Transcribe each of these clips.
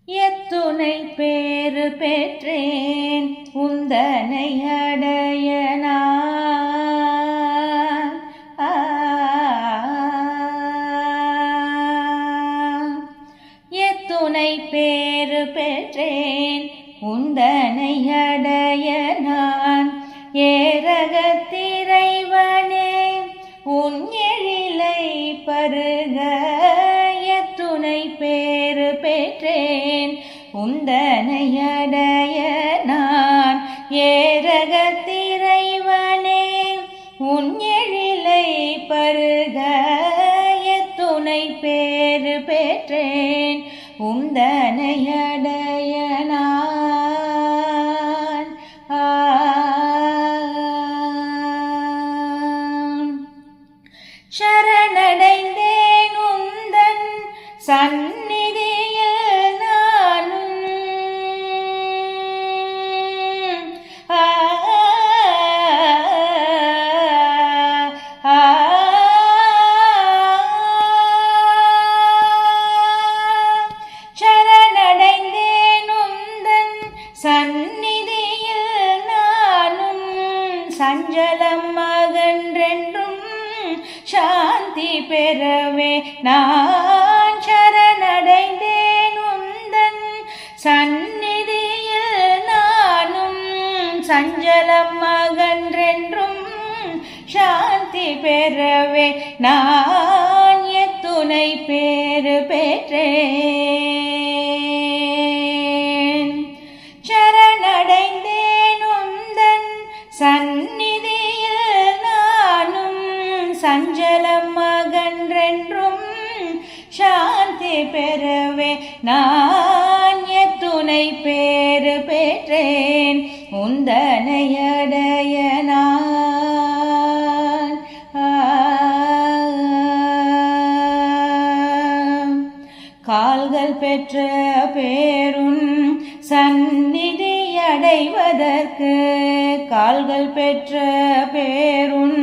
எத்துணை பேறு பெற்றேன் உந்தனை அடைய நான். எத்துணை பேறு பெற்றேன் உந்தனை அடைய நான். ஏரகத்திறைவனே உன் எழிலை பருக. எத்துணை பேறு பெற்றேன் உந்தனை அடைய நான். ஏரகத்திறைவனே உன் எழிலை பருக. எத்துணை பேறு பெற்றேன் உந்தனை அடைய நான். சரணடைந்தேன் உந்தன் சந்நிதியில் நானும். சரணடைந்தேன் உந்தன் சந்நிதியில் நானும். சஞ்சலம் அகன்றென்றும் சாந்தி பெறவே நான். சரணடைந்தேன் உந்தன் சந்நிதியில் நானும். சஞ்சலம் அகன்றென்றும் சாந்தி பெறவே நான். எத்துணை பேறு பெற்றேன். சரணடைந்தேன் உந்தன் சந்நிதியில் நானும். சஞ்சலம் அகன்றென்றும் சாந்தி பெறவே நான். எத்துணை பேறு பெற்றேன் உந்தனை அடைய நான். கால்கள் பெற்ற பேருன் சந்நிதி அடைவதற்கு. கால்கள் பெற்ற பேருன்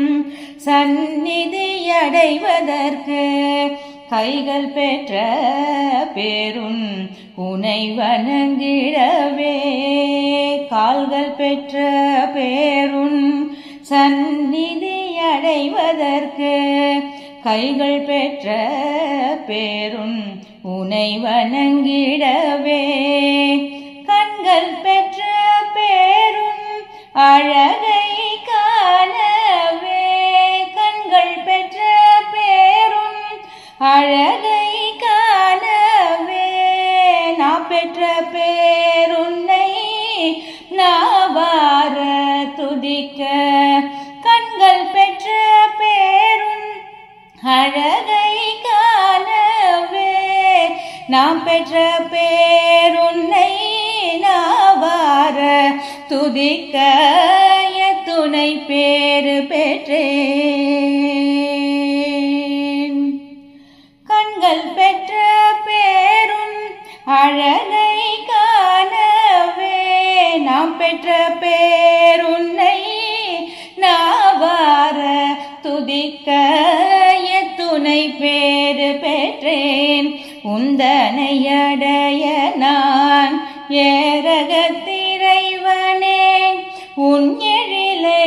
சந்நிதி அடைவதற்கு. கைகள் பெற்ற பேருன் உனை வணங்கிடவே. கால்கள் பெற்ற பேருன் சந்நிதி அடைவதற்கு. கைகள் பெற்ற பேருன் உனை வணங்கிடவே. கண்கள் பெற்ற பேருன் அழகை காணவே. கண்கள் பெற்ற பேருன் அழகை காணவே. நான் பெற்ற பேருன்னை நாவார துதிக்க. கண்கள் பெற்ற பேருன் அழகை காணவே. நாம் பெற்ற பேருன்னை நாவார துதிக்க. எத்துணை பேறு பெற்றேன். கண்கள் பெற்ற பேருன் அழகை காணவே. நாம் பெற்ற பேருன்னை நாவார துதிக்க. எத்துணை பேறு பெற்றேன் உந்தனை அடைய நான். ஏரகத்திறைவனே உன் எழிலை